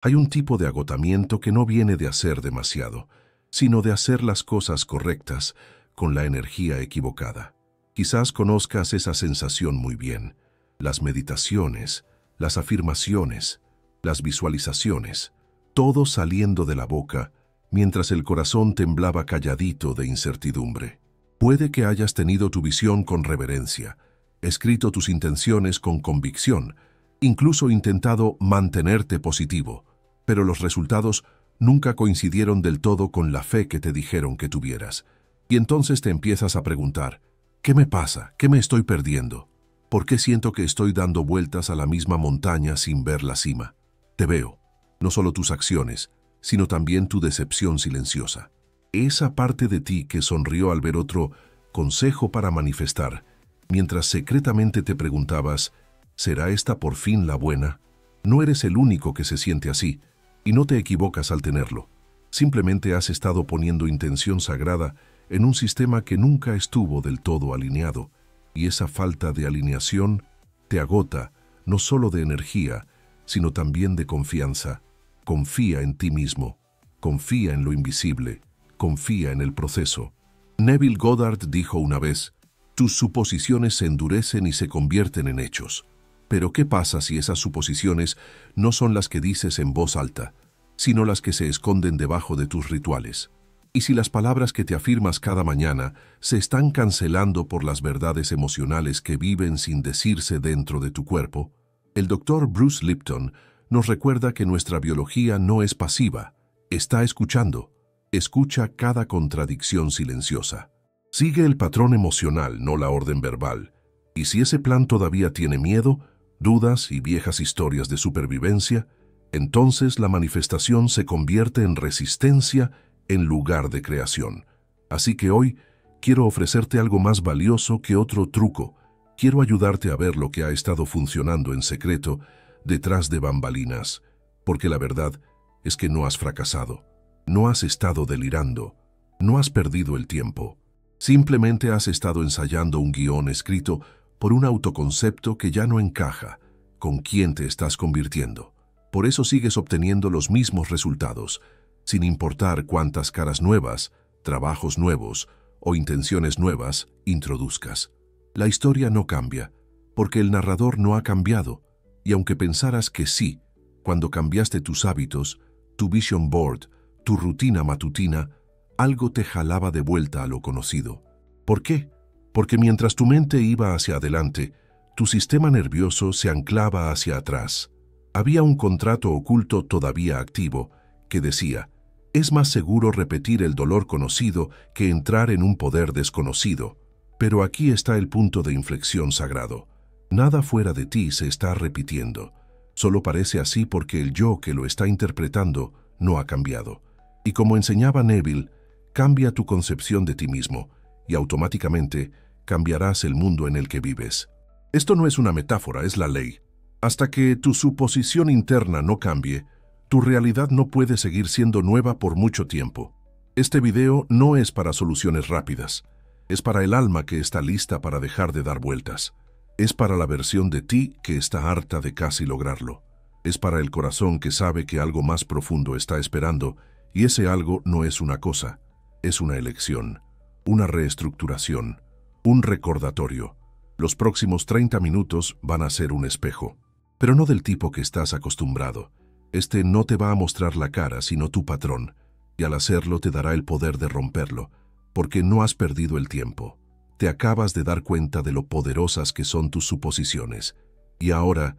Hay un tipo de agotamiento que no viene de hacer demasiado, sino de hacer las cosas correctas con la energía equivocada. Quizás conozcas esa sensación muy bien. Las meditaciones, las afirmaciones, las visualizaciones, todo saliendo de la boca, mientras el corazón temblaba calladito de incertidumbre. Puede que hayas tenido tu visión con reverencia, escrito tus intenciones con convicción, incluso intentado mantenerte positivo, pero los resultados nunca coincidieron del todo con la fe que te dijeron que tuvieras. Y entonces te empiezas a preguntar, ¿qué me pasa? ¿Qué me estoy perdiendo? ¿Por qué siento que estoy dando vueltas a la misma montaña sin ver la cima? Te veo, no solo tus acciones, sino también tu decepción silenciosa. Esa parte de ti que sonrió al ver otro consejo para manifestar, mientras secretamente te preguntabas, ¿será esta por fin la buena? No eres el único que se siente así, y no te equivocas al tenerlo. Simplemente has estado poniendo intención sagrada en un sistema que nunca estuvo del todo alineado, y esa falta de alineación te agota no solo de energía, sino también de confianza. Confía en ti mismo, confía en lo invisible, confía en el proceso. Neville Goddard dijo una vez, tus suposiciones se endurecen y se convierten en hechos. Pero ¿qué pasa si esas suposiciones no son las que dices en voz alta, sino las que se esconden debajo de tus rituales? ¿Y si las palabras que te afirmas cada mañana se están cancelando por las verdades emocionales que viven sin decirse dentro de tu cuerpo? El doctor Bruce Lipton nos recuerda que nuestra biología no es pasiva, está escuchando. Escucha cada contradicción silenciosa. Sigue el patrón emocional, no la orden verbal. Y si ese plan todavía tiene miedo, dudas y viejas historias de supervivencia, entonces la manifestación se convierte en resistencia en lugar de creación. Así que hoy quiero ofrecerte algo más valioso que otro truco. Quiero ayudarte a ver lo que ha estado funcionando en secreto detrás de bambalinas, porque la verdad es que no has fracasado, no has estado delirando, no has perdido el tiempo. Simplemente has estado ensayando un guión escrito por un autoconcepto que ya no encaja con quién te estás convirtiendo. Por eso sigues obteniendo los mismos resultados, sin importar cuántas caras nuevas, trabajos nuevos o intenciones nuevas introduzcas. La historia no cambia, porque el narrador no ha cambiado, y aunque pensaras que sí, cuando cambiaste tus hábitos, tu vision board, tu rutina matutina, algo te jalaba de vuelta a lo conocido. ¿Por qué? Porque mientras tu mente iba hacia adelante, tu sistema nervioso se anclaba hacia atrás. Había un contrato oculto todavía activo que decía, es más seguro repetir el dolor conocido que entrar en un poder desconocido. Pero aquí está el punto de inflexión sagrado. Nada fuera de ti se está repitiendo. Solo parece así porque el yo que lo está interpretando no ha cambiado. Y como enseñaba Neville, cambia tu concepción de ti mismo y automáticamente cambiarás el mundo en el que vives. Esto no es una metáfora, es la ley. Hasta que tu suposición interna no cambie, tu realidad no puede seguir siendo nueva por mucho tiempo. Este video no es para soluciones rápidas. Es para el alma que está lista para dejar de dar vueltas. Es para la versión de ti que está harta de casi lograrlo. Es para el corazón que sabe que algo más profundo está esperando, y ese algo no es una cosa, es una elección, una reestructuración, un recordatorio. Los próximos 30 minutos van a ser un espejo, pero no del tipo que estás acostumbrado. Este no te va a mostrar la cara, sino tu patrón, y al hacerlo te dará el poder de romperlo, porque no has perdido el tiempo. Te acabas de dar cuenta de lo poderosas que son tus suposiciones, y ahora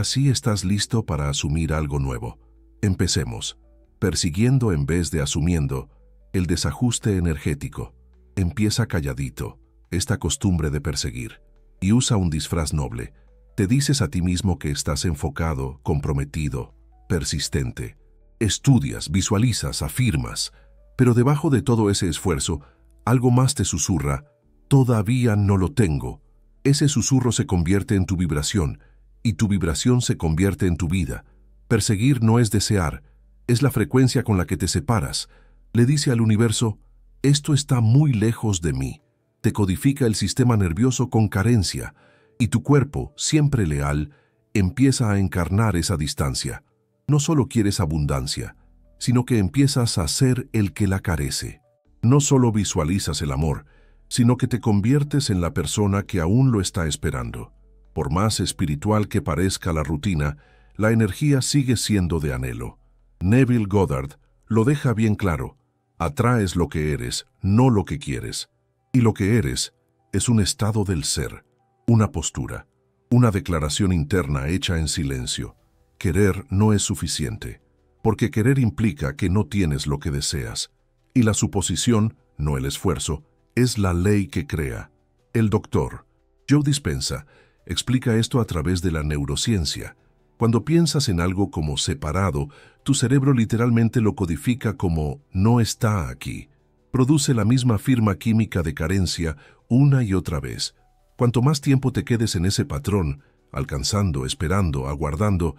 sí estás listo para asumir algo nuevo. Empecemos. Persiguiendo en vez de asumiendo, el desajuste energético. Empieza calladito, esta costumbre de perseguir, y usa un disfraz noble. Te dices a ti mismo que estás enfocado, comprometido, persistente. Estudias, visualizas, afirmas, pero debajo de todo ese esfuerzo, algo más te susurra, todavía no lo tengo. Ese susurro se convierte en tu vibración, y tu vibración se convierte en tu vida. Perseguir no es desear, es la frecuencia con la que te separas. Le dice al universo, esto está muy lejos de mí. Te codifica el sistema nervioso con carencia, y tu cuerpo, siempre leal, empieza a encarnar esa distancia. No solo quieres abundancia, sino que empiezas a ser el que la carece. No solo visualizas el amor, sino que te conviertes en la persona que aún lo está esperando. Por más espiritual que parezca la rutina, la energía sigue siendo de anhelo. Neville Goddard lo deja bien claro: atraes lo que eres, no lo que quieres. Y lo que eres es un estado del ser, una postura, una declaración interna hecha en silencio. Querer no es suficiente, porque querer implica que no tienes lo que deseas. Y la suposición, no el esfuerzo, es la ley que crea. El doctor Joe Dispenza explica esto a través de la neurociencia. Cuando piensas en algo como separado, tu cerebro literalmente lo codifica como no está aquí. Produce la misma firma química de carencia una y otra vez. Cuanto más tiempo te quedes en ese patrón, alcanzando, esperando, aguardando,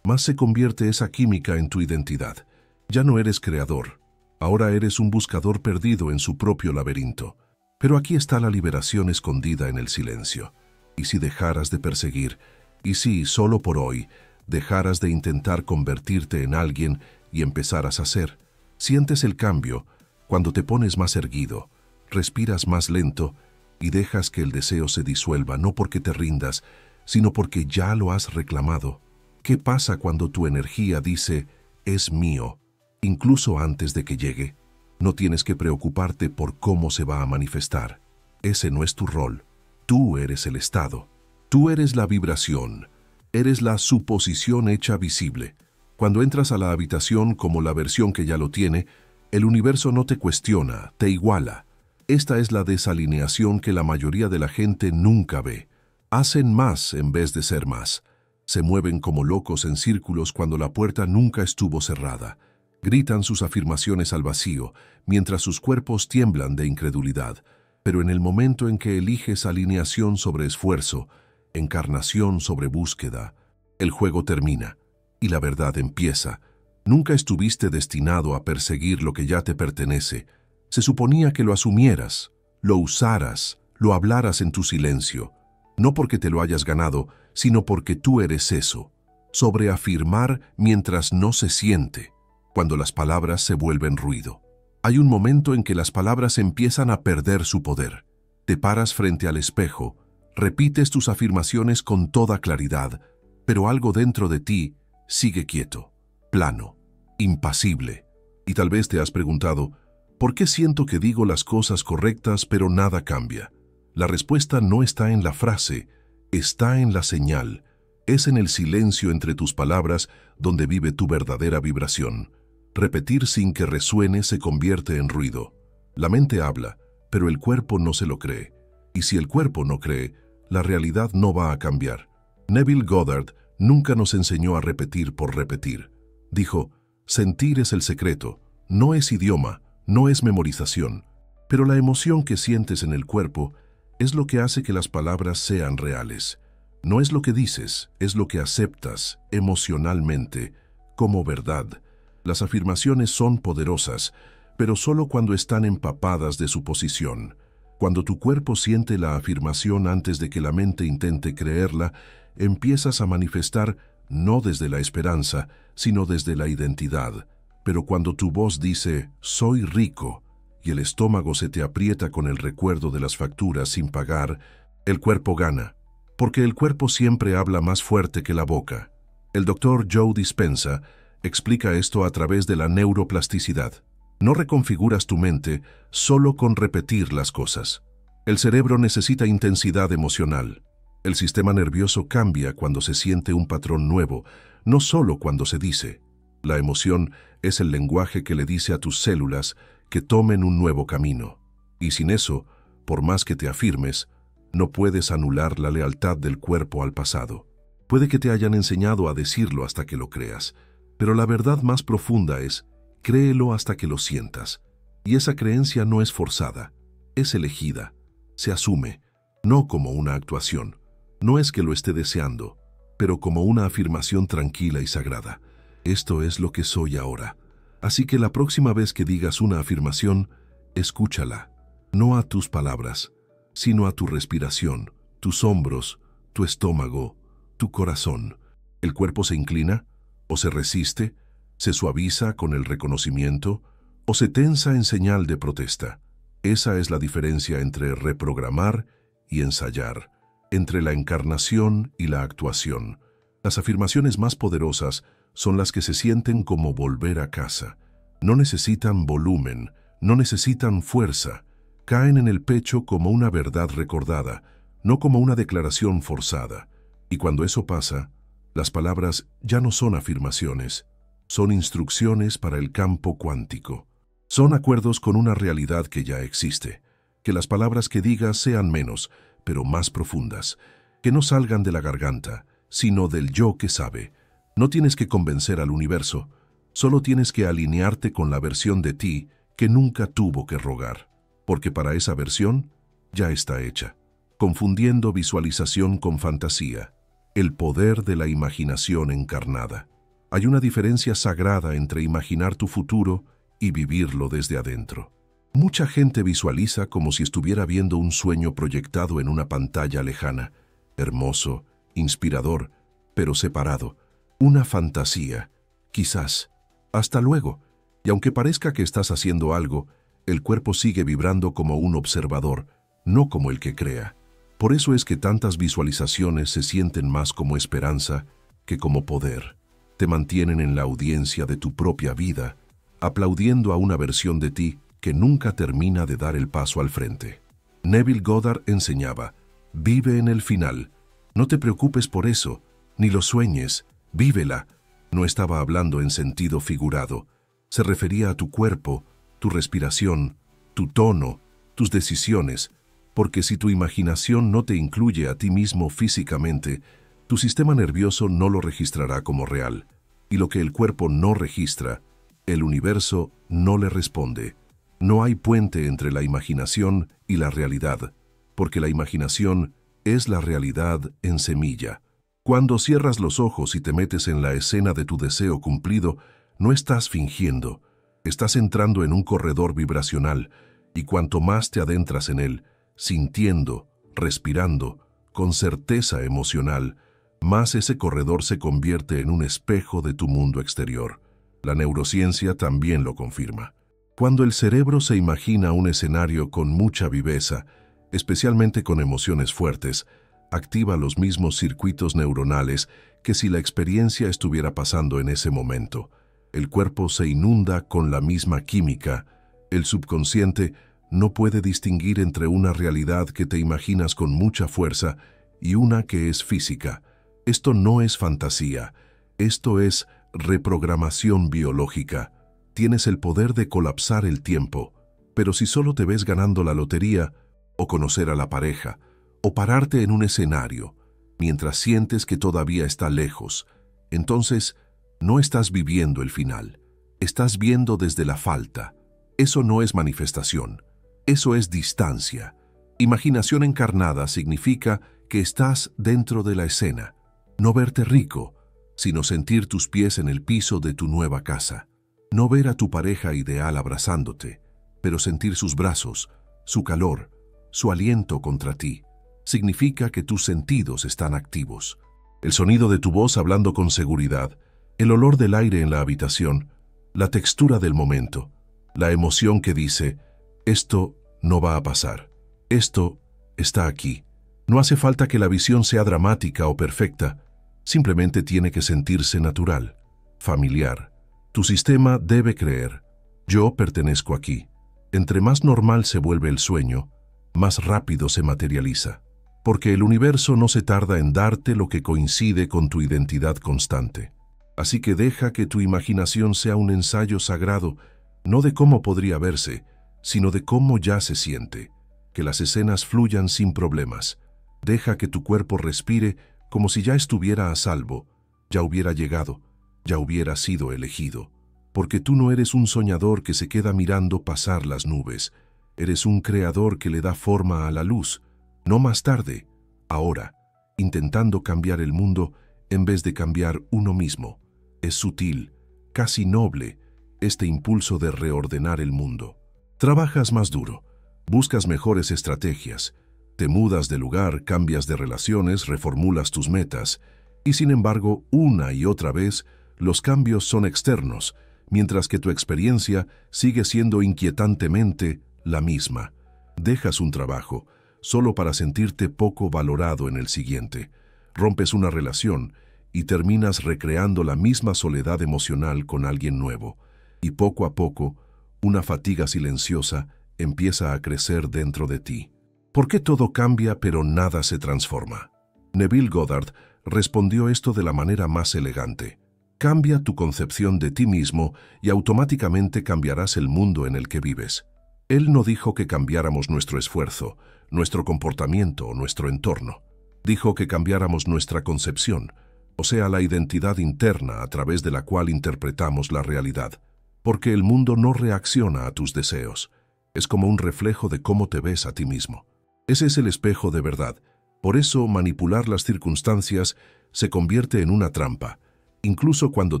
más se convierte esa química en tu identidad. Ya no eres creador. Ahora eres un buscador perdido en su propio laberinto. Pero aquí está la liberación escondida en el silencio. ¿Y si dejaras de perseguir? ¿Y si, solo por hoy, dejaras de intentar convertirte en alguien y empezaras a ser? Sientes el cambio cuando te pones más erguido, respiras más lento y dejas que el deseo se disuelva, no porque te rindas, sino porque ya lo has reclamado. ¿Qué pasa cuando tu energía dice, es mío, incluso antes de que llegue? No tienes que preocuparte por cómo se va a manifestar. Ese no es tu rol. Tú eres el estado. Tú eres la vibración. Eres la suposición hecha visible. Cuando entras a la habitación como la versión que ya lo tiene, el universo no te cuestiona, te iguala. Esta es la desalineación que la mayoría de la gente nunca ve. Hacen más en vez de ser más. Se mueven como locos en círculos cuando la puerta nunca estuvo cerrada. Gritan sus afirmaciones al vacío, mientras sus cuerpos tiemblan de incredulidad. Pero en el momento en que eliges alineación sobre esfuerzo, encarnación sobre búsqueda, el juego termina y la verdad empieza. Nunca estuviste destinado a perseguir lo que ya te pertenece. Se suponía que lo asumieras, lo usaras, lo hablaras en tu silencio. No porque te lo hayas ganado, sino porque tú eres eso. Sobreafirmar mientras no se siente, cuando las palabras se vuelven ruido. Hay un momento en que las palabras empiezan a perder su poder. Te paras frente al espejo, repites tus afirmaciones con toda claridad, pero algo dentro de ti sigue quieto, plano, impasible. Y tal vez te has preguntado, ¿por qué siento que digo las cosas correctas pero nada cambia? La respuesta no está en la frase, está en la señal. Es en el silencio entre tus palabras donde vive tu verdadera vibración. Repetir sin que resuene se convierte en ruido. La mente habla, pero el cuerpo no se lo cree. Y si el cuerpo no cree, la realidad no va a cambiar. Neville Goddard nunca nos enseñó a repetir por repetir. Dijo, sentir es el secreto, no es idioma, no es memorización. Pero la emoción que sientes en el cuerpo es lo que hace que las palabras sean reales. No es lo que dices, es lo que aceptas emocionalmente como verdad. Las afirmaciones son poderosas, pero solo cuando están empapadas de suposición. Cuando tu cuerpo siente la afirmación antes de que la mente intente creerla, empiezas a manifestar no desde la esperanza, sino desde la identidad. Pero cuando tu voz dice, soy rico, y el estómago se te aprieta con el recuerdo de las facturas sin pagar, el cuerpo gana, porque el cuerpo siempre habla más fuerte que la boca. El doctor Joe Dispenza explica esto a través de la neuroplasticidad. No reconfiguras tu mente solo con repetir las cosas. El cerebro necesita intensidad emocional. El sistema nervioso cambia cuando se siente un patrón nuevo, no solo cuando se dice. La emoción es el lenguaje que le dice a tus células que tomen un nuevo camino. Y sin eso, por más que te afirmes, no puedes anular la lealtad del cuerpo al pasado. Puede que te hayan enseñado a decirlo hasta que lo creas, pero la verdad más profunda es, créelo hasta que lo sientas. Y esa creencia no es forzada, es elegida, se asume, no como una actuación. No es que lo esté deseando, pero como una afirmación tranquila y sagrada. Esto es lo que soy ahora. Así que la próxima vez que digas una afirmación, escúchala, no a tus palabras, sino a tu respiración, tus hombros, tu estómago, tu corazón. El cuerpo se inclina, O se resiste, se suaviza con el reconocimiento, o se tensa en señal de protesta. Esa es la diferencia entre reprogramar y ensayar, entre la encarnación y la actuación. Las afirmaciones más poderosas son las que se sienten como volver a casa. No necesitan volumen, no necesitan fuerza. Caen en el pecho como una verdad recordada, no como una declaración forzada. Y cuando eso pasa, las palabras ya no son afirmaciones, son instrucciones para el campo cuántico. Son acuerdos con una realidad que ya existe. Que las palabras que digas sean menos, pero más profundas. Que no salgan de la garganta, sino del yo que sabe. No tienes que convencer al universo, solo tienes que alinearte con la versión de ti que nunca tuvo que rogar, porque para esa versión ya está hecha. Confundiendo visualización con fantasía, el poder de la imaginación encarnada. Hay una diferencia sagrada entre imaginar tu futuro y vivirlo desde adentro. Mucha gente visualiza como si estuviera viendo un sueño proyectado en una pantalla lejana, hermoso, inspirador, pero separado. Una fantasía, quizás. Hasta luego. Y aunque parezca que estás haciendo algo, el cuerpo sigue vibrando como un observador, no como el que crea. Por eso es que tantas visualizaciones se sienten más como esperanza que como poder. Te mantienen en la audiencia de tu propia vida, aplaudiendo a una versión de ti que nunca termina de dar el paso al frente. Neville Goddard enseñaba, vive en el final. No te preocupes por eso, ni lo sueñes, vívela. No estaba hablando en sentido figurado. Se refería a tu cuerpo, tu respiración, tu tono, tus decisiones, porque si tu imaginación no te incluye a ti mismo físicamente, tu sistema nervioso no lo registrará como real, y lo que el cuerpo no registra, el universo no le responde. No hay puente entre la imaginación y la realidad, porque la imaginación es la realidad en semilla. Cuando cierras los ojos y te metes en la escena de tu deseo cumplido, no estás fingiendo, estás entrando en un corredor vibracional, y cuanto más te adentras en él, sintiendo, respirando, con certeza emocional, más ese corredor se convierte en un espejo de tu mundo exterior. La neurociencia también lo confirma. Cuando el cerebro se imagina un escenario con mucha viveza, especialmente con emociones fuertes, activa los mismos circuitos neuronales que si la experiencia estuviera pasando en ese momento. El cuerpo se inunda con la misma química. El subconsciente no puede distinguir entre una realidad que te imaginas con mucha fuerza y una que es física. Esto no es fantasía, esto es reprogramación biológica. Tienes el poder de colapsar el tiempo, pero si solo te ves ganando la lotería, o conocer a la pareja, o pararte en un escenario, mientras sientes que todavía está lejos, entonces no estás viviendo el final, estás viendo desde la falta. Eso no es manifestación, eso es distancia. Imaginación encarnada significa que estás dentro de la escena, no verte rico, sino sentir tus pies en el piso de tu nueva casa. No ver a tu pareja ideal abrazándote, pero sentir sus brazos, su calor, su aliento contra ti. Significa que tus sentidos están activos. El sonido de tu voz hablando con seguridad, el olor del aire en la habitación, la textura del momento, la emoción que dice, esto no va a pasar, esto está aquí. No hace falta que la visión sea dramática o perfecta, simplemente tiene que sentirse natural, familiar. Tu sistema debe creer, yo pertenezco aquí. Entre más normal se vuelve el sueño, más rápido se materializa, porque el universo no se tarda en darte lo que coincide con tu identidad constante. Así que deja que tu imaginación sea un ensayo sagrado, no de cómo podría verse, sino de cómo ya se siente, que las escenas fluyan sin problemas. Deja que tu cuerpo respire como si ya estuviera a salvo, ya hubiera llegado, ya hubiera sido elegido. Porque tú no eres un soñador que se queda mirando pasar las nubes, eres un creador que le da forma a la luz, no más tarde, ahora, intentando cambiar el mundo en vez de cambiar uno mismo. Es sutil, casi noble, este impulso de reordenar el mundo. Trabajas más duro, buscas mejores estrategias, te mudas de lugar, cambias de relaciones, reformulas tus metas, y sin embargo, una y otra vez, los cambios son externos, mientras que tu experiencia sigue siendo inquietantemente la misma. Dejas un trabajo solo para sentirte poco valorado en el siguiente. Rompes una relación y terminas recreando la misma soledad emocional con alguien nuevo. Y poco a poco, una fatiga silenciosa empieza a crecer dentro de ti. ¿Por qué todo cambia pero nada se transforma? Neville Goddard respondió esto de la manera más elegante. Cambia tu concepción de ti mismo y automáticamente cambiarás el mundo en el que vives. Él no dijo que cambiáramos nuestro esfuerzo, nuestro comportamiento o nuestro entorno. Dijo que cambiáramos nuestra concepción, o sea, la identidad interna a través de la cual interpretamos la realidad. Porque el mundo no reacciona a tus deseos. Es como un reflejo de cómo te ves a ti mismo. Ese es el espejo de verdad. Por eso, manipular las circunstancias se convierte en una trampa. Incluso cuando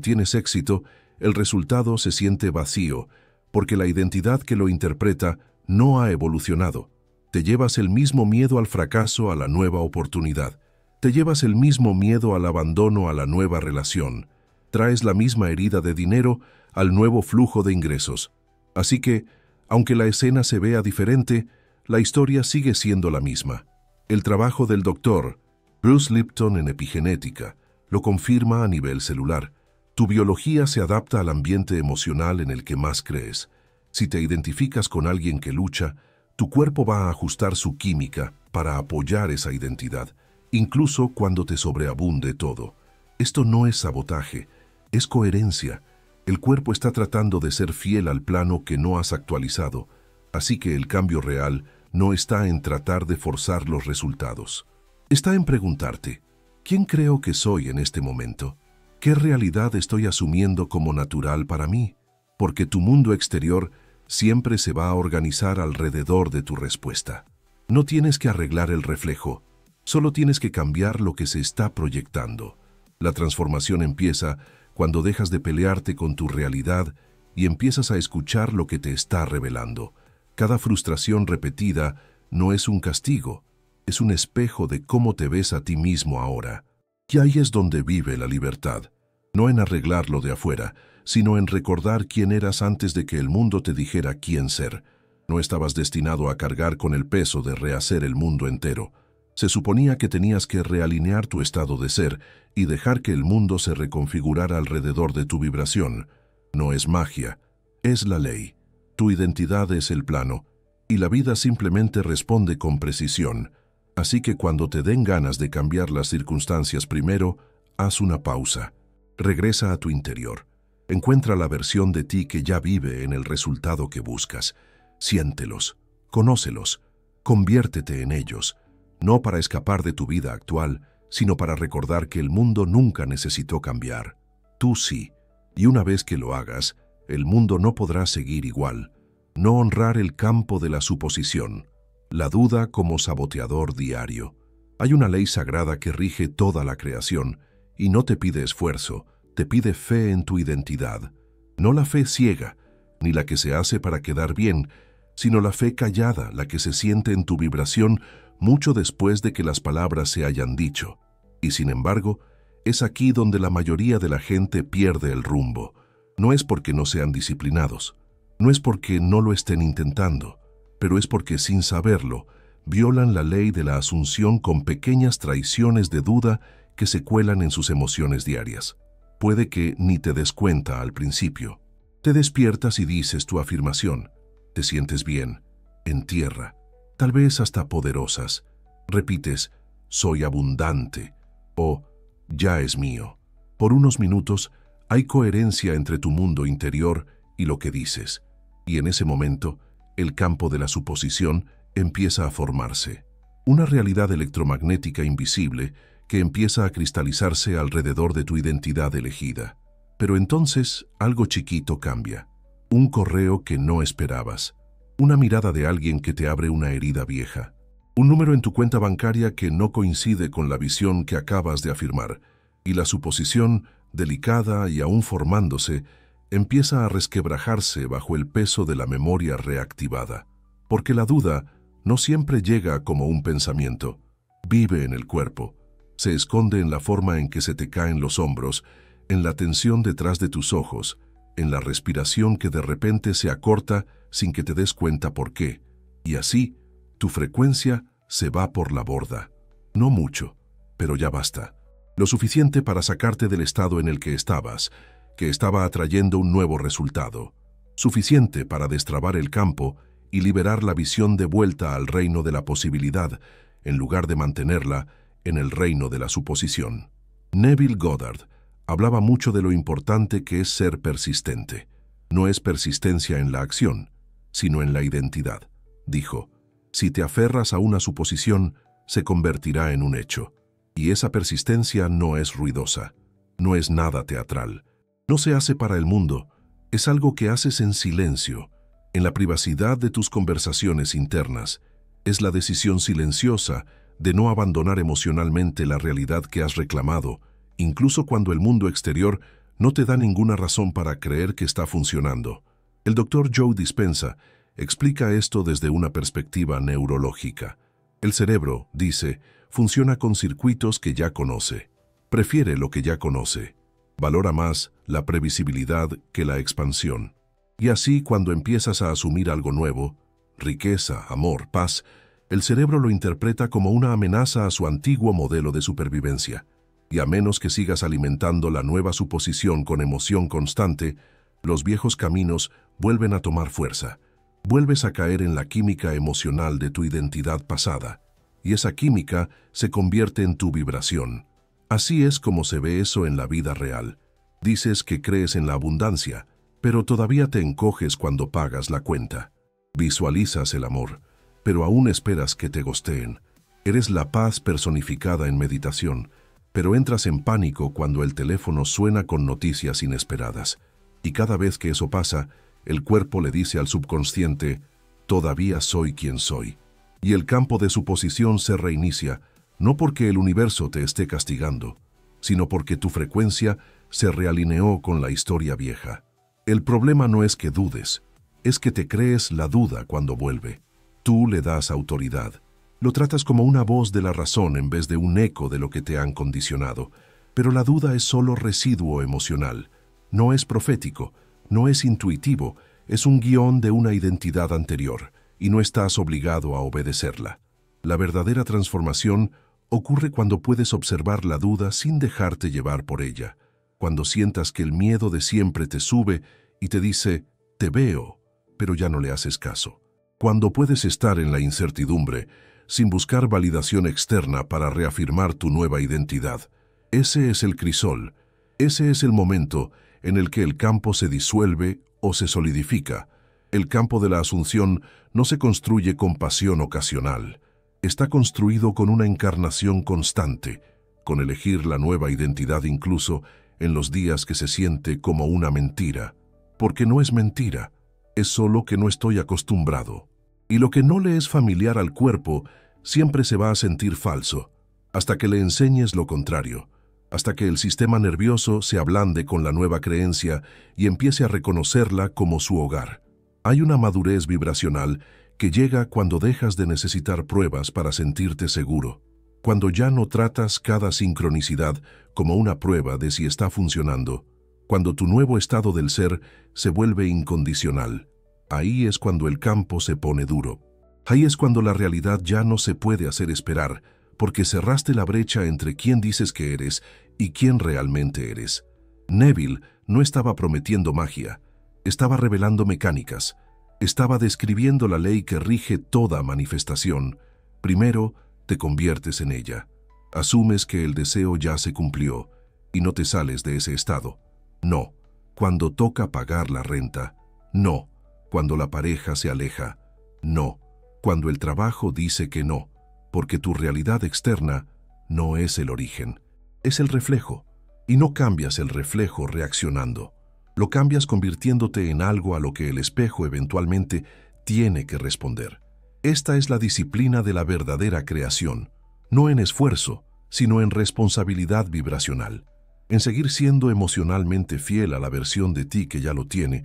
tienes éxito, el resultado se siente vacío, porque la identidad que lo interpreta no ha evolucionado. Te llevas el mismo miedo al fracaso a la nueva oportunidad. Te llevas el mismo miedo al abandono a la nueva relación. Traes la misma herida de dinero al nuevo flujo de ingresos. Así que, aunque la escena se vea diferente, la historia sigue siendo la misma. El trabajo del doctor Bruce Lipton en epigenética lo confirma a nivel celular. Tu biología se adapta al ambiente emocional en el que más crees. Si te identificas con alguien que lucha, tu cuerpo va a ajustar su química para apoyar esa identidad, incluso cuando te sobreabunde todo. Esto no es sabotaje, es coherencia. El cuerpo está tratando de ser fiel al plano que no has actualizado, así que el cambio real no está en tratar de forzar los resultados. Está en preguntarte, ¿quién creo que soy en este momento? ¿Qué realidad estoy asumiendo como natural para mí? Porque tu mundo exterior siempre se va a organizar alrededor de tu respuesta. No tienes que arreglar el reflejo, solo tienes que cambiar lo que se está proyectando. La transformación empieza cuando dejas de pelearte con tu realidad y empiezas a escuchar lo que te está revelando. Cada frustración repetida no es un castigo, es un espejo de cómo te ves a ti mismo ahora. Y ahí es donde vive la libertad, no en arreglar lo de afuera, sino en recordar quién eras antes de que el mundo te dijera quién ser. No estabas destinado a cargar con el peso de rehacer el mundo entero. Se suponía que tenías que realinear tu estado de ser y dejar que el mundo se reconfigurara alrededor de tu vibración. No es magia, es la ley. Tu identidad es el plano, y la vida simplemente responde con precisión. Así que cuando te den ganas de cambiar las circunstancias primero, haz una pausa. Regresa a tu interior. Encuentra la versión de ti que ya vive en el resultado que buscas. Siéntelos, conócelos, conviértete en ellos. No para escapar de tu vida actual, sino para recordar que el mundo nunca necesitó cambiar. Tú sí, y una vez que lo hagas, el mundo no podrá seguir igual. No honrar el campo de la suposición, la duda como saboteador diario. Hay una ley sagrada que rige toda la creación, y no te pide esfuerzo, te pide fe en tu identidad. No la fe ciega, ni la que se hace para quedar bien, sino la fe callada, la que se siente en tu vibración mucho después de que las palabras se hayan dicho. Y sin embargo, es aquí donde la mayoría de la gente pierde el rumbo. No es porque no sean disciplinados, no es porque no lo estén intentando, pero es porque sin saberlo, violan la ley de la asunción con pequeñas traiciones de duda que se cuelan en sus emociones diarias. Puede que ni te des cuenta al principio. Te despiertas y dices tu afirmación. Te sientes bien, en tierra, tal vez hasta poderosas. Repites, soy abundante, o ya es mío. Por unos minutos hay coherencia entre tu mundo interior y lo que dices, y en ese momento el campo de la suposición empieza a formarse. Una realidad electromagnética invisible que empieza a cristalizarse alrededor de tu identidad elegida. Pero entonces algo chiquito cambia. Un correo que no esperabas. Una mirada de alguien que te abre una herida vieja. Un número en tu cuenta bancaria que no coincide con la visión que acabas de afirmar. Y la suposición, delicada y aún formándose, empieza a resquebrajarse bajo el peso de la memoria reactivada. Porque la duda no siempre llega como un pensamiento. Vive en el cuerpo. Se esconde en la forma en que se te caen los hombros, en la tensión detrás de tus ojos, en la respiración que de repente se acorta sin que te des cuenta por qué. Y así, tu frecuencia se va por la borda. No mucho, pero ya basta. Lo suficiente para sacarte del estado en el que estabas, que estaba atrayendo un nuevo resultado. Suficiente para destrabar el campo y liberar la visión de vuelta al reino de la posibilidad, en lugar de mantenerla en el reino de la suposición. Neville Goddard hablaba mucho de lo importante que es ser persistente. No es persistencia en la acción, sino en la identidad. Dijo, si te aferras a una suposición, se convertirá en un hecho. Y esa persistencia no es ruidosa, no es nada teatral. No se hace para el mundo, es algo que haces en silencio, en la privacidad de tus conversaciones internas. Es la decisión silenciosa de no abandonar emocionalmente la realidad que has reclamado, incluso cuando el mundo exterior no te da ninguna razón para creer que está funcionando. El Dr. Joe Dispenza explica esto desde una perspectiva neurológica. El cerebro, dice, funciona con circuitos que ya conoce. Prefiere lo que ya conoce. Valora más la previsibilidad que la expansión. Y así, cuando empiezas a asumir algo nuevo, riqueza, amor, paz, el cerebro lo interpreta como una amenaza a su antiguo modelo de supervivencia. Y a menos que sigas alimentando la nueva suposición con emoción constante, los viejos caminos vuelven a tomar fuerza. Vuelves a caer en la química emocional de tu identidad pasada, y esa química se convierte en tu vibración. Así es como se ve eso en la vida real. Dices que crees en la abundancia, pero todavía te encoges cuando pagas la cuenta. Visualizas el amor, pero aún esperas que te gosteen. Eres la paz personificada en meditación, pero entras en pánico cuando el teléfono suena con noticias inesperadas. Y cada vez que eso pasa, el cuerpo le dice al subconsciente, todavía soy quien soy. Y el campo de suposición se reinicia, no porque el universo te esté castigando, sino porque tu frecuencia se realineó con la historia vieja. El problema no es que dudes, es que te crees la duda cuando vuelve. Tú le das autoridad. Lo tratas como una voz de la razón en vez de un eco de lo que te han condicionado. Pero la duda es solo residuo emocional. No es profético, no es intuitivo, es un guión de una identidad anterior, y no estás obligado a obedecerla. La verdadera transformación ocurre cuando puedes observar la duda sin dejarte llevar por ella, cuando sientas que el miedo de siempre te sube y te dice, te veo, pero ya no le haces caso. Cuando puedes estar en la incertidumbre, sin buscar validación externa para reafirmar tu nueva identidad. Ese es el crisol, ese es el momento en el que el campo se disuelve o se solidifica. El campo de la asunción no se construye con pasión ocasional, está construido con una encarnación constante, con elegir la nueva identidad incluso en los días que se siente como una mentira. Porque no es mentira, es solo que no estoy acostumbrado. Y lo que no le es familiar al cuerpo siempre se va a sentir falso, hasta que le enseñes lo contrario, hasta que el sistema nervioso se ablande con la nueva creencia y empiece a reconocerla como su hogar. Hay una madurez vibracional que llega cuando dejas de necesitar pruebas para sentirte seguro, cuando ya no tratas cada sincronicidad como una prueba de si está funcionando, cuando tu nuevo estado del ser se vuelve incondicional. Ahí es cuando el campo se pone duro. Ahí es cuando la realidad ya no se puede hacer esperar, porque cerraste la brecha entre quién dices que eres y quién realmente eres. Neville no estaba prometiendo magia, estaba revelando mecánicas, estaba describiendo la ley que rige toda manifestación. Primero, te conviertes en ella. Asumes que el deseo ya se cumplió y no te sales de ese estado. No, cuando toca pagar la renta. No, cuando la pareja se aleja. No, cuando el trabajo dice que no, porque tu realidad externa no es el origen, es el reflejo. Y no cambias el reflejo reaccionando. Lo cambias convirtiéndote en algo a lo que el espejo eventualmente tiene que responder. Esta es la disciplina de la verdadera creación, no en esfuerzo, sino en responsabilidad vibracional, en seguir siendo emocionalmente fiel a la versión de ti que ya lo tiene,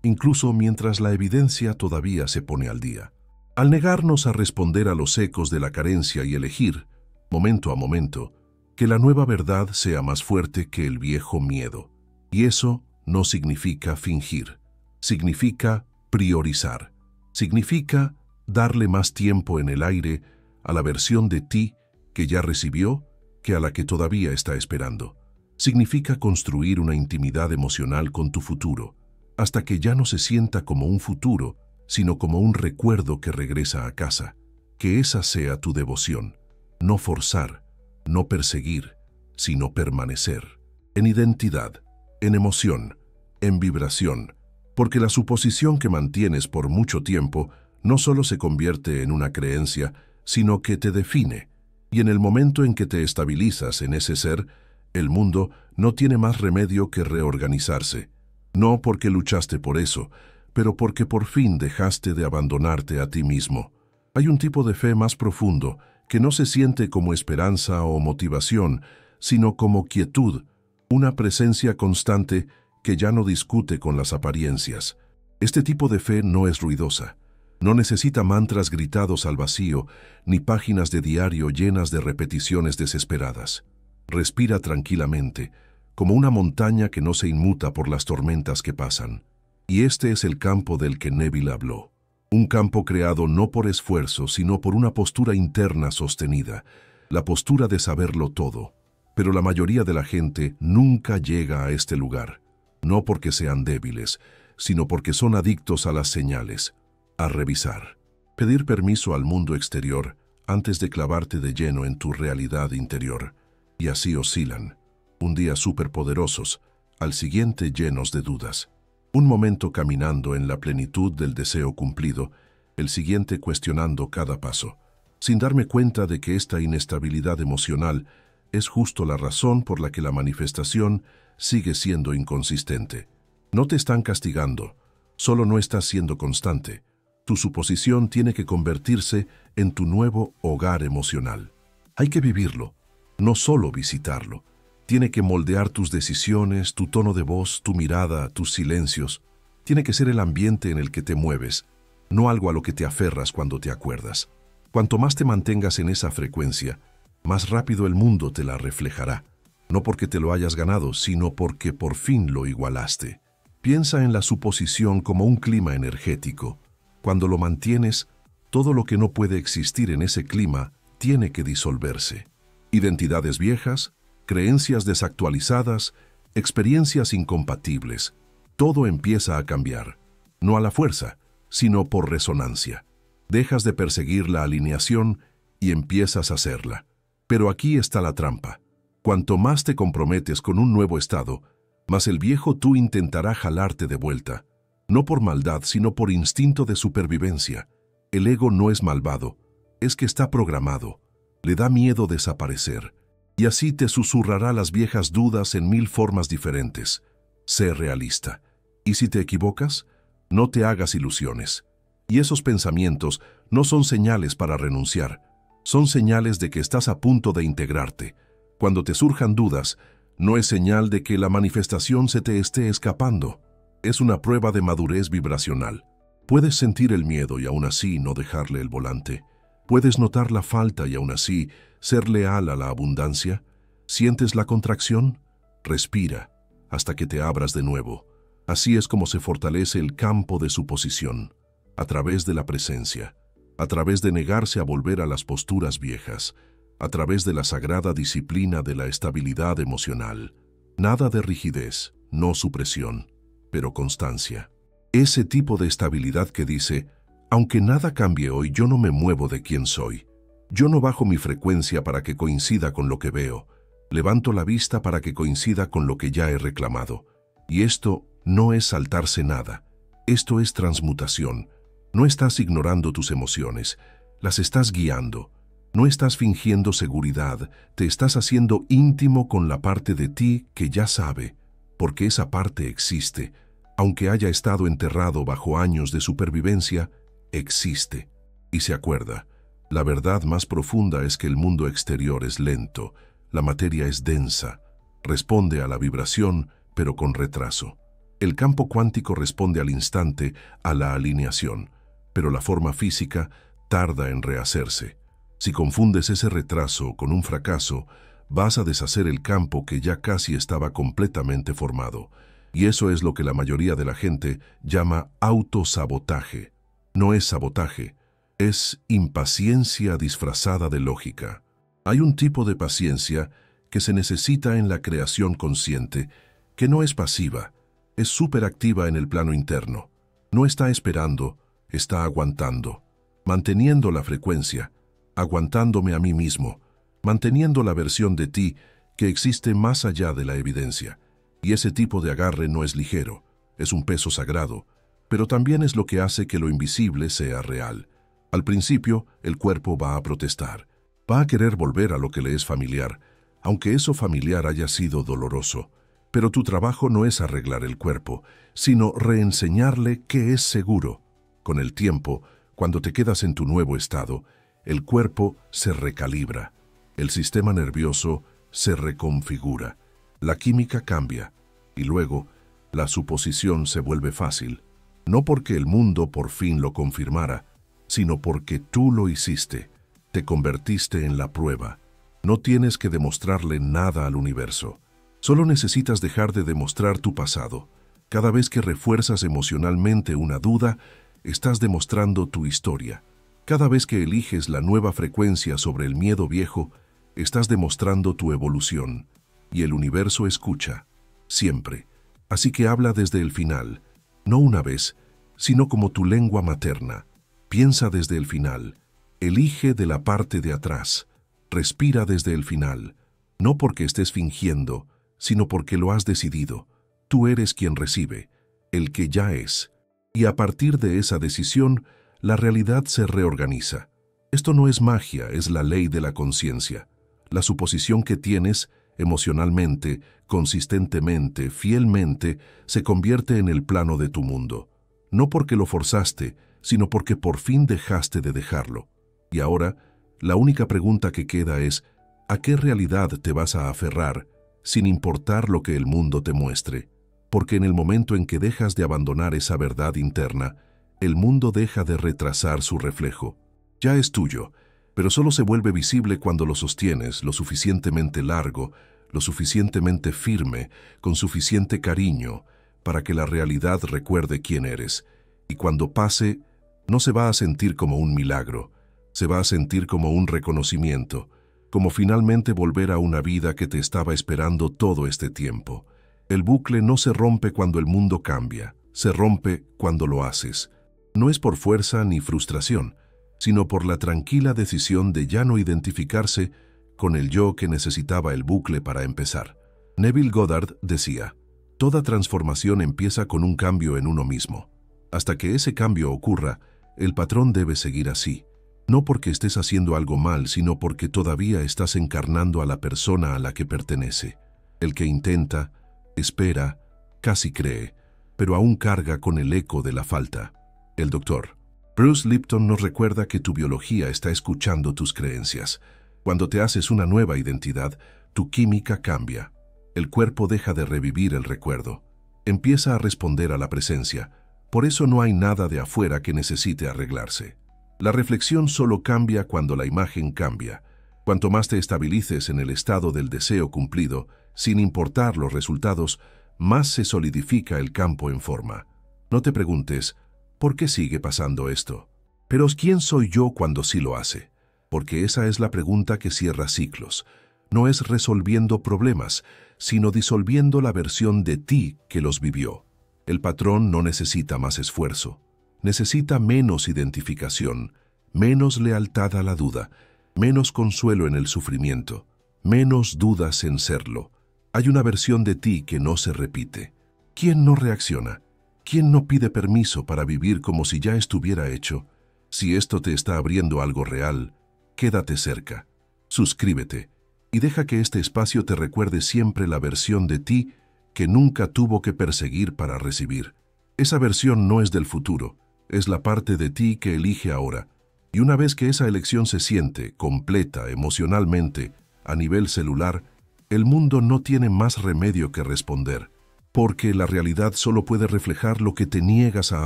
incluso mientras la evidencia todavía se pone al día. Al negarnos a responder a los ecos de la carencia y elegir, momento a momento, Que la nueva verdad sea más fuerte que el viejo miedo. Y eso no significa fingir. Significa priorizar. Significa darle más tiempo en el aire a la versión de ti que ya recibió que a la que todavía está esperando. Significa construir una intimidad emocional con tu futuro, hasta que ya no se sienta como un futuro, sino como un recuerdo que regresa a casa. Que esa sea tu devoción. No forzar, no perseguir, sino permanecer. En identidad, en emoción, en vibración. Porque la suposición que mantienes por mucho tiempo no solo se convierte en una creencia, sino que te define. Y en el momento en que te estabilizas en ese ser, el mundo no tiene más remedio que reorganizarse. No porque luchaste por eso, pero porque por fin dejaste de abandonarte a ti mismo. Hay un tipo de fe más profundo que no se siente como esperanza o motivación, sino como quietud, una presencia constante que ya no discute con las apariencias. Este tipo de fe no es ruidosa. No necesita mantras gritados al vacío, ni páginas de diario llenas de repeticiones desesperadas. Respira tranquilamente, como una montaña que no se inmuta por las tormentas que pasan. Y este es el campo del que Neville habló. Un campo creado no por esfuerzo, sino por una postura interna sostenida, la postura de saberlo todo. Pero la mayoría de la gente nunca llega a este lugar, no porque sean débiles, sino porque son adictos a las señales, a revisar. Pedir permiso al mundo exterior antes de clavarte de lleno en tu realidad interior. Y así oscilan, un día superpoderosos, al siguiente llenos de dudas. Un momento caminando en la plenitud del deseo cumplido, el siguiente cuestionando cada paso, sin darme cuenta de que esta inestabilidad emocional es justo la razón por la que la manifestación sigue siendo inconsistente. No te están castigando, solo no estás siendo constante. Tu suposición tiene que convertirse en tu nuevo hogar emocional. Hay que vivirlo, no solo visitarlo. Tiene que moldear tus decisiones, tu tono de voz, tu mirada, tus silencios. Tiene que ser el ambiente en el que te mueves, no algo a lo que te aferras cuando te acuerdas. Cuanto más te mantengas en esa frecuencia, más rápido el mundo te la reflejará. No porque te lo hayas ganado, sino porque por fin lo igualaste. Piensa en la suposición como un clima energético. Cuando lo mantienes, todo lo que no puede existir en ese clima tiene que disolverse. Identidades viejas, creencias desactualizadas, experiencias incompatibles. Todo empieza a cambiar, no a la fuerza, sino por resonancia. Dejas de perseguir la alineación y empiezas a hacerla. Pero aquí está la trampa. Cuanto más te comprometes con un nuevo estado, más el viejo tú intentará jalarte de vuelta. No por maldad, sino por instinto de supervivencia. El ego no es malvado, es que está programado. Le da miedo desaparecer. Y así te susurrará las viejas dudas en 1000 formas diferentes. Sé realista. Y si te equivocas, no te hagas ilusiones. Y esos pensamientos no son señales para renunciar. Son señales de que estás a punto de integrarte. Cuando te surjan dudas, no es señal de que la manifestación se te esté escapando. Es una prueba de madurez vibracional. Puedes sentir el miedo y aún así no dejarle el volante. Puedes notar la falta y aún así ser leal a la abundancia. ¿Sientes la contracción? Respira hasta que te abras de nuevo. Así es como se fortalece el campo de suposición, a través de la presencia, a través de negarse a volver a las posturas viejas, a través de la sagrada disciplina de la estabilidad emocional. Nada de rigidez, no supresión, pero constancia. Ese tipo de estabilidad que dice, aunque nada cambie hoy, yo no me muevo de quien soy. Yo no bajo mi frecuencia para que coincida con lo que veo. Levanto la vista para que coincida con lo que ya he reclamado. Y esto no es saltarse nada. Esto es transmutación. No estás ignorando tus emociones, las estás guiando. No estás fingiendo seguridad, te estás haciendo íntimo con la parte de ti que ya sabe, porque esa parte existe. Aunque haya estado enterrado bajo años de supervivencia, existe. Y se acuerda, la verdad más profunda es que el mundo exterior es lento, la materia es densa, responde a la vibración, pero con retraso. El campo cuántico responde al instante a la alineación, pero la forma física tarda en rehacerse. Si confundes ese retraso con un fracaso, Vas a deshacer el campo que ya casi estaba completamente formado. Y eso es lo que la mayoría de la gente llama autosabotaje. No es sabotaje, es impaciencia disfrazada de lógica. Hay un tipo de paciencia que se necesita en la creación consciente, que no es pasiva, es superactiva en el plano interno. No está esperando, está aguantando, manteniendo la frecuencia, aguantándome a mí mismo, manteniendo la versión de ti que existe más allá de la evidencia. Y ese tipo de agarre no es ligero, es un peso sagrado, pero también es lo que hace que lo invisible sea real. Al principio, el cuerpo va a protestar, va a querer volver a lo que le es familiar, aunque eso familiar haya sido doloroso. Pero tu trabajo no es arreglar el cuerpo, sino reenseñarle qué es seguro. Con el tiempo, cuando te quedas en tu nuevo estado, el cuerpo se recalibra, el sistema nervioso se reconfigura, la química cambia, y luego la suposición se vuelve fácil, no porque el mundo por fin lo confirmara, sino porque tú lo hiciste, te convertiste en la prueba. No tienes que demostrarle nada al universo. Solo necesitas dejar de demostrar tu pasado. Cada vez que refuerzas emocionalmente una duda, estás demostrando tu historia. Cada vez que eliges la nueva frecuencia sobre el miedo viejo, estás demostrando tu evolución. Y el universo escucha, siempre. Así que habla desde el final, no una vez, sino como tu lengua materna. Piensa desde el final, elige de la parte de atrás, respira desde el final, no porque estés fingiendo, sino porque lo has decidido. Tú eres quien recibe, el que ya es. Y a partir de esa decisión, la realidad se reorganiza. Esto no es magia, es la ley de la conciencia. La suposición que tienes, emocionalmente, consistentemente, fielmente, se convierte en el plano de tu mundo. No porque lo forzaste, sino porque por fin dejaste de dejarlo. Y ahora, la única pregunta que queda es, ¿a qué realidad te vas a aferrar, sin importar lo que el mundo te muestre? Porque en el momento en que dejas de abandonar esa verdad interna, el mundo deja de retrasar su reflejo. Ya es tuyo, pero solo se vuelve visible cuando lo sostienes lo suficientemente largo, lo suficientemente firme, con suficiente cariño, para que la realidad recuerde quién eres. Y cuando pase, no se va a sentir como un milagro, se va a sentir como un reconocimiento, como finalmente volver a una vida que te estaba esperando todo este tiempo. El bucle no se rompe cuando el mundo cambia, se rompe cuando lo haces. No es por fuerza ni frustración, sino por la tranquila decisión de ya no identificarse con el yo que necesitaba el bucle para empezar. Neville Goddard decía, toda transformación empieza con un cambio en uno mismo. Hasta que ese cambio ocurra, el patrón debe seguir así. No porque estés haciendo algo mal, sino porque todavía estás encarnando a la persona a la que pertenece. El que intenta, espera, casi cree, pero aún carga con el eco de la falta. El doctor Bruce Lipton nos recuerda que tu biología está escuchando tus creencias. Cuando te haces una nueva identidad, tu química cambia. El cuerpo deja de revivir el recuerdo. Empieza a responder a la presencia. Por eso no hay nada de afuera que necesite arreglarse. La reflexión solo cambia cuando la imagen cambia. Cuanto más te estabilices en el estado del deseo cumplido, sin importar los resultados, más se solidifica el campo en forma. No te preguntes, ¿por qué sigue pasando esto? Pero ¿quién soy yo cuando sí lo hace? Porque esa es la pregunta que cierra ciclos. No es resolviendo problemas, sino disolviendo la versión de ti que los vivió. El patrón no necesita más esfuerzo. Necesita menos identificación, menos lealtad a la duda, menos consuelo en el sufrimiento, menos dudas en serlo. Hay una versión de ti que no se repite. ¿Quién no reacciona? ¿Quién no pide permiso para vivir como si ya estuviera hecho? Si esto te está abriendo algo real, quédate cerca, suscríbete y deja que este espacio te recuerde siempre la versión de ti que nunca tuvo que perseguir para recibir. Esa versión no es del futuro, es la parte de ti que elige ahora. Y una vez que esa elección se siente, completa, emocionalmente, a nivel celular, el mundo no tiene más remedio que responder, porque la realidad solo puede reflejar lo que te niegas a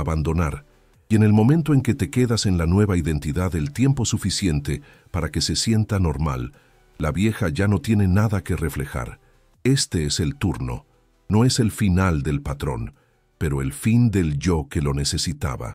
abandonar. Y en el momento en que te quedas en la nueva identidad el tiempo suficiente para que se sienta normal, La vieja ya no tiene nada que reflejar. Este es el turno. No es el final del patrón, pero el fin del yo que lo necesitaba.